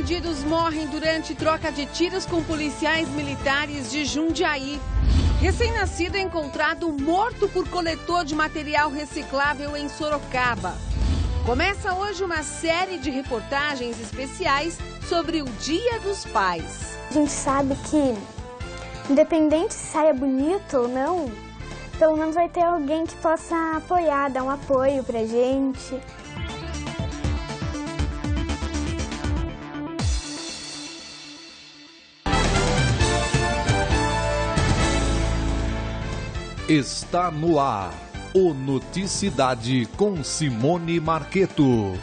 bandidos morrem durante troca de tiros com policiais militares de Jundiaí. Recém-nascido é encontrado morto por coletor de material reciclável em Sorocaba. Começa hoje uma série de reportagens especiais sobre o Dia dos Pais. A gente sabe que, independente se saia bonito ou não, pelo menos vai ter alguém que possa apoiar, dar um apoio pra gente. Está no ar o Noticidade com Simone Marqueto.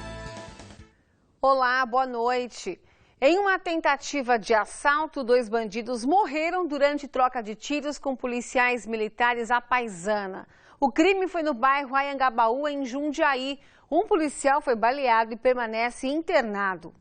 Olá, boa noite. Em uma tentativa de assalto, 2 bandidos morreram durante troca de tiros com policiais militares à paisana. O crime foi no bairro Anhangabaú, em Jundiaí. Um policial foi baleado e permanece internado.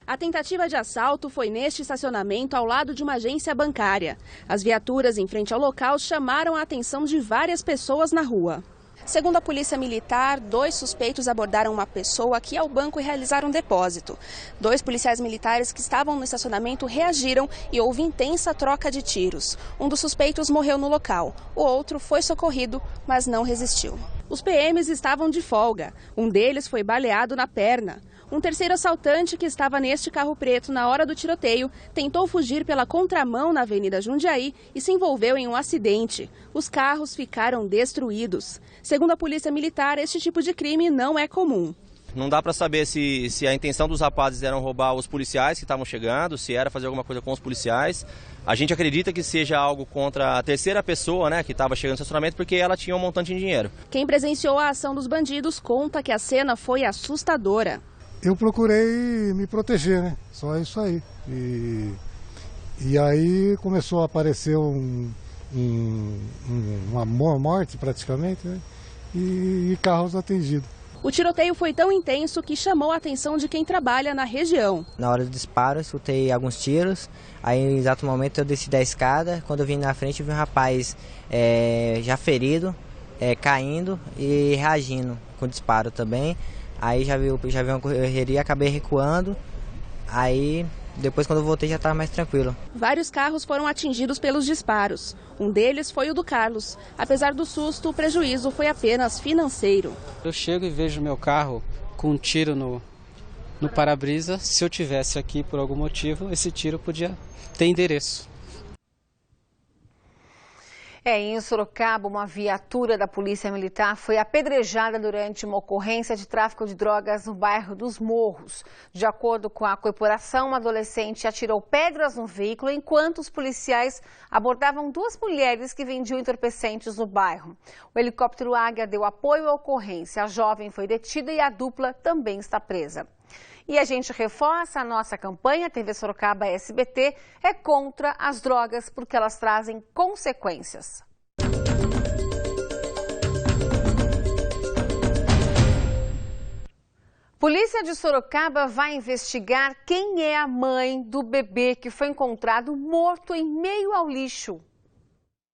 A tentativa de assalto foi neste estacionamento ao lado de uma agência bancária. As viaturas em frente ao local chamaram a atenção de várias pessoas na rua. Segundo a polícia militar, 2 suspeitos abordaram uma pessoa aqui ao banco e realizaram um depósito. 2 policiais militares que estavam no estacionamento reagiram e houve intensa troca de tiros. Um dos suspeitos morreu no local, o outro foi socorrido, mas não resistiu. Os PMs estavam de folga. Um deles foi baleado na perna. Um terceiro assaltante que estava neste carro preto na hora do tiroteio tentou fugir pela contramão na Avenida Jundiaí e se envolveu em um acidente. Os carros ficaram destruídos. Segundo a Polícia Militar, este tipo de crime não é comum. Não dá para saber se a intenção dos rapazes era roubar os policiais que estavam chegando, se era fazer alguma coisa com os policiais. A gente acredita que seja algo contra a terceira pessoa, né, que estava chegando no estacionamento, porque ela tinha um montante de dinheiro. Quem presenciou a ação dos bandidos conta que a cena foi assustadora. Eu procurei me proteger, né? Só isso aí. E aí começou a aparecer uma morte praticamente, né? E carros atingidos. O tiroteio foi tão intenso que chamou a atenção de quem trabalha na região. Na hora do disparo, eu escutei alguns tiros. Aí, em exato momento, eu desci da escada. Quando eu vim na frente, eu vi um rapaz já ferido, caindo e reagindo com disparo também. Aí já vi uma correria, acabei recuando, aí depois quando eu voltei já estava mais tranquilo. Vários carros foram atingidos pelos disparos. Um deles foi o do Carlos. Apesar do susto, o prejuízo foi apenas financeiro. Eu chego e vejo meu carro com um tiro no para-brisa. Se eu tivesse aqui por algum motivo, esse tiro podia ter endereço. Em Sorocaba, uma viatura da Polícia Militar foi apedrejada durante uma ocorrência de tráfico de drogas no bairro dos Morros. De acordo com a corporação, uma adolescente atirou pedras no veículo enquanto os policiais abordavam 2 mulheres que vendiam entorpecentes no bairro. O helicóptero Águia deu apoio à ocorrência. A jovem foi detida e a dupla também está presa. E a gente reforça a nossa campanha TV Sorocaba SBT é contra as drogas porque elas trazem consequências. Polícia de Sorocaba vai investigar quem é a mãe do bebê que foi encontrado morto em meio ao lixo.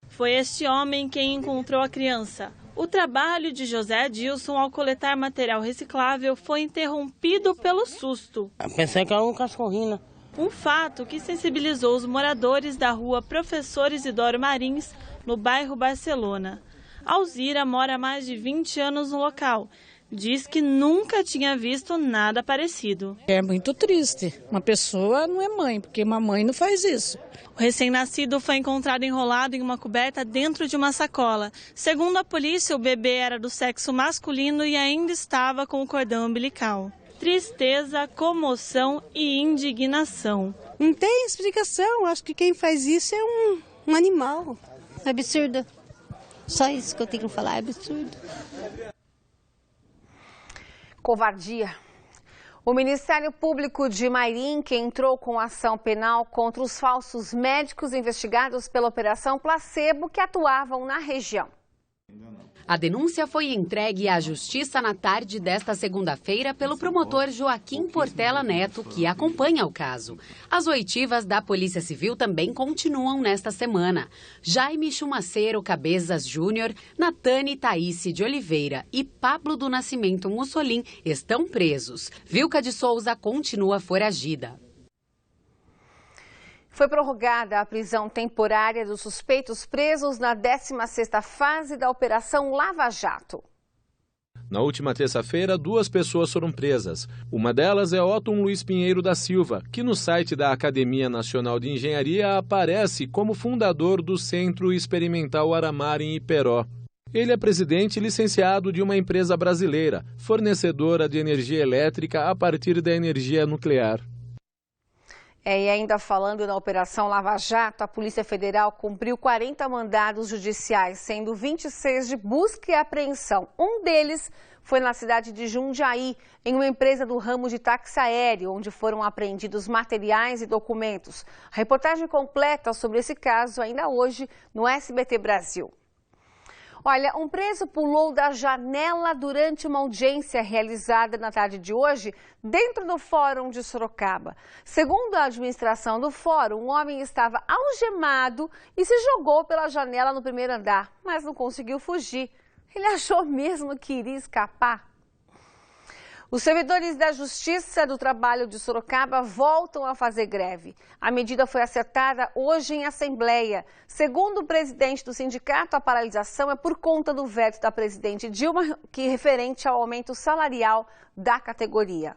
Foi este homem quem encontrou a criança. O trabalho de José Adilson ao coletar material reciclável foi interrompido pelo susto. Pensei que era um cachorrinho. Um fato que sensibilizou os moradores da rua Professor Isidoro Marins, no bairro Barcelona. Alzira mora há mais de 20 anos no local. Diz que nunca tinha visto nada parecido. É muito triste. Uma pessoa não é mãe, porque uma mãe não faz isso. O recém-nascido foi encontrado enrolado em uma coberta dentro de uma sacola. Segundo a polícia, o bebê era do sexo masculino e ainda estava com o cordão umbilical. Tristeza, comoção e indignação. Não tem explicação. Acho que quem faz isso é um animal. É absurdo. Só isso que eu tenho que falar, é absurdo. Covardia. O Ministério Público de Mairim, que entrou com ação penal contra os falsos médicos investigados pela Operação Placebo que atuavam na região. A denúncia foi entregue à Justiça na tarde desta segunda-feira pelo promotor Joaquim Portela Neto, que acompanha o caso. As oitivas da Polícia Civil também continuam nesta semana. Jaime Chumaceiro Cabezas Júnior, Natane Thaíse de Oliveira e Pablo do Nascimento Mussolin estão presos. Vilca de Souza continua foragida. Foi prorrogada a prisão temporária dos suspeitos presos na 16ª fase da Operação Lava Jato. Na última terça-feira, 2 pessoas foram presas. Uma delas é Otton Luiz Pinheiro da Silva, que no site da Academia Nacional de Engenharia aparece como fundador do Centro Experimental Aramar em Iperó. Ele é presidente licenciado de uma empresa brasileira, fornecedora de energia elétrica a partir da energia nuclear. E ainda falando na Operação Lava Jato, a Polícia Federal cumpriu 40 mandados judiciais, sendo 26 de busca e apreensão. Um deles foi na cidade de Jundiaí, em uma empresa do ramo de táxi aéreo, onde foram apreendidos materiais e documentos. A reportagem completa sobre esse caso ainda hoje no SBT Brasil. Olha, um preso pulou da janela durante uma audiência realizada na tarde de hoje dentro do Fórum de Sorocaba. Segundo a administração do fórum, um homem estava algemado e se jogou pela janela no primeiro andar, mas não conseguiu fugir. Ele achou mesmo que iria escapar. Os servidores da Justiça do Trabalho de Sorocaba voltam a fazer greve. A medida foi acertada hoje em assembleia. Segundo o presidente do sindicato, a paralisação é por conta do veto da presidente Dilma, que é referente ao aumento salarial da categoria.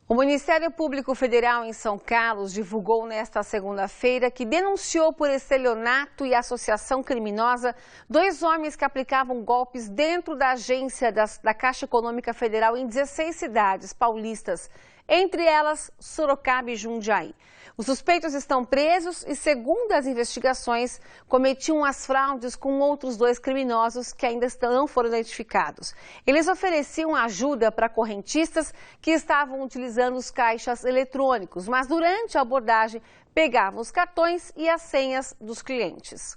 O Ministério Público Federal em São Carlos divulgou nesta segunda-feira que denunciou por estelionato e associação criminosa 2 homens que aplicavam golpes dentro da agência da Caixa Econômica Federal em 16 cidades paulistas, entre elas Sorocaba e Jundiaí. Os suspeitos estão presos e, segundo as investigações, cometiam as fraudes com outros 2 criminosos que ainda não foram identificados. Eles ofereciam ajuda para correntistas que estavam utilizando os caixas eletrônicos, mas durante a abordagem pegavam os cartões e as senhas dos clientes.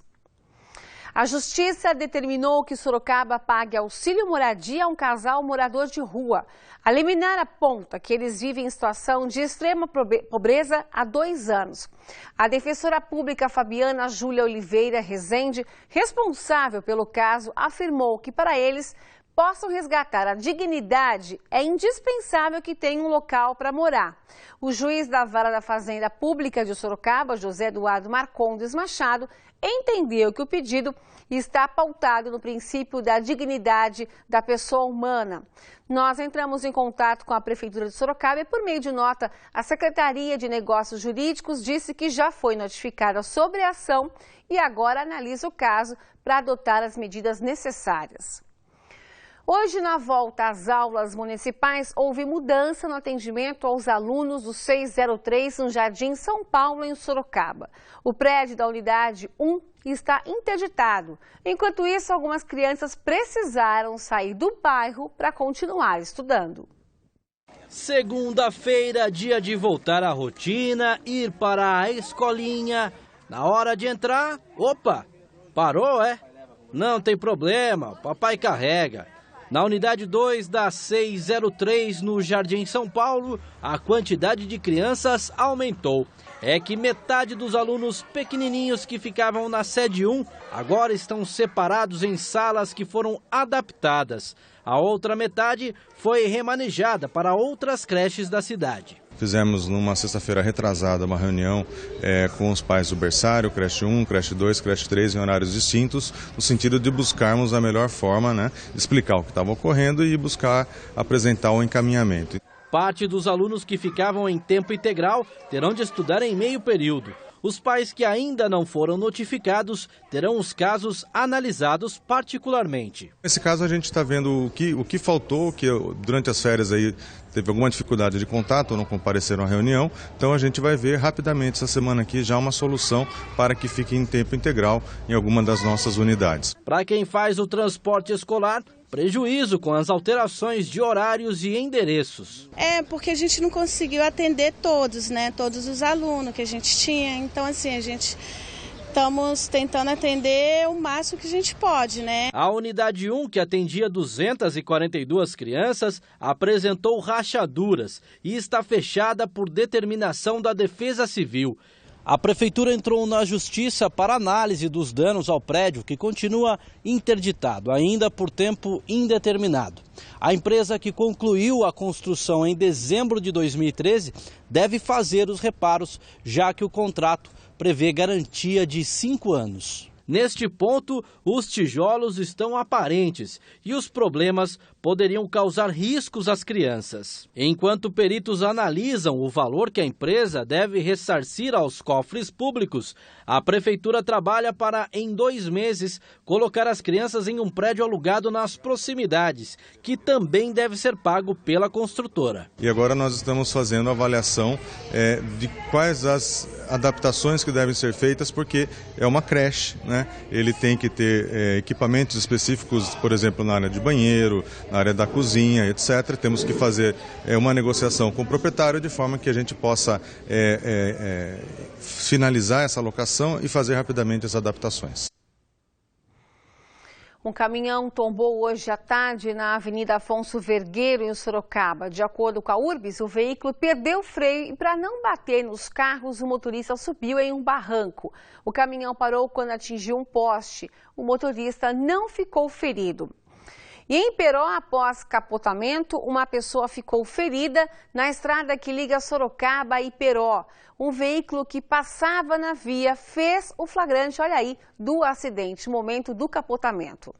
A Justiça determinou que Sorocaba pague auxílio moradia a um casal morador de rua. A liminar aponta que eles vivem em situação de extrema pobreza há 2 anos. A defensora pública Fabiana Júlia Oliveira Rezende, responsável pelo caso, afirmou que para eles possam resgatar a dignidade, é indispensável que tenham um local para morar. O juiz da Vara da Fazenda Pública de Sorocaba, José Eduardo Marcondes Machado, entendeu que o pedido está pautado no princípio da dignidade da pessoa humana. Nós entramos em contato com a Prefeitura de Sorocaba e, por meio de nota, a Secretaria de Negócios Jurídicos disse que já foi notificada sobre a ação e agora analisa o caso para adotar as medidas necessárias. Hoje, na volta às aulas municipais, houve mudança no atendimento aos alunos do 603 no Jardim São Paulo, em Sorocaba. O prédio da unidade 1 está interditado. Enquanto isso, algumas crianças precisaram sair do bairro para continuar estudando. Segunda-feira, dia de voltar à rotina, ir para a escolinha. Na hora de entrar, opa, parou, é? Não tem problema, papai carrega. Na unidade 2 da 603, no Jardim São Paulo, a quantidade de crianças aumentou. É que metade dos alunos pequenininhos que ficavam na sede 1 agora estão separados em salas que foram adaptadas. A outra metade foi remanejada para outras creches da cidade. Fizemos numa sexta-feira retrasada uma reunião com os pais do berçário, creche 1, creche 2, creche 3 em horários distintos, no sentido de buscarmos a melhor forma, de explicar o que estava ocorrendo e buscar apresentar o encaminhamento. Parte dos alunos que ficavam em tempo integral terão de estudar em meio período. Os pais que ainda não foram notificados terão os casos analisados particularmente. Nesse caso a gente está vendo o que faltou, que durante as férias aí teve alguma dificuldade de contato ou não compareceram à reunião. Então a gente vai ver rapidamente essa semana aqui já uma solução para que fique em tempo integral em alguma das nossas unidades. Para quem faz o transporte escolar, prejuízo com as alterações de horários e endereços. Porque a gente não conseguiu atender todos, todos os alunos que a gente tinha. Então, assim, a gente estamos tentando atender o máximo que a gente pode, A unidade 1, que atendia 242 crianças, apresentou rachaduras e está fechada por determinação da Defesa Civil. A Prefeitura entrou na Justiça para análise dos danos ao prédio, que continua interditado, ainda por tempo indeterminado. A empresa que concluiu a construção em dezembro de 2013 deve fazer os reparos, já que o contrato prevê garantia de 5 anos. Neste ponto, os tijolos estão aparentes e os problemas poderiam causar riscos às crianças. Enquanto peritos analisam o valor que a empresa deve ressarcir aos cofres públicos, a Prefeitura trabalha para, em 2 meses, colocar as crianças em um prédio alugado nas proximidades, que também deve ser pago pela construtora. E agora nós estamos fazendo a avaliação de quais as adaptações que devem ser feitas, porque é uma creche, né? Ele tem que ter equipamentos específicos, por exemplo, na área de banheiro, na área da cozinha, etc. Temos que fazer uma negociação com o proprietário de forma que a gente possa finalizar essa locação e fazer rapidamente as adaptações. Um caminhão tombou hoje à tarde na Avenida Afonso Vergueiro, em Sorocaba. De acordo com a Urbis, o veículo perdeu o freio e, para não bater nos carros, o motorista subiu em um barranco. O caminhão parou quando atingiu um poste. O motorista não ficou ferido. E em Peró, após capotamento, uma pessoa ficou ferida na estrada que liga Sorocaba e Peró. Um veículo que passava na via fez o flagrante, olha aí, do acidente, momento do capotamento.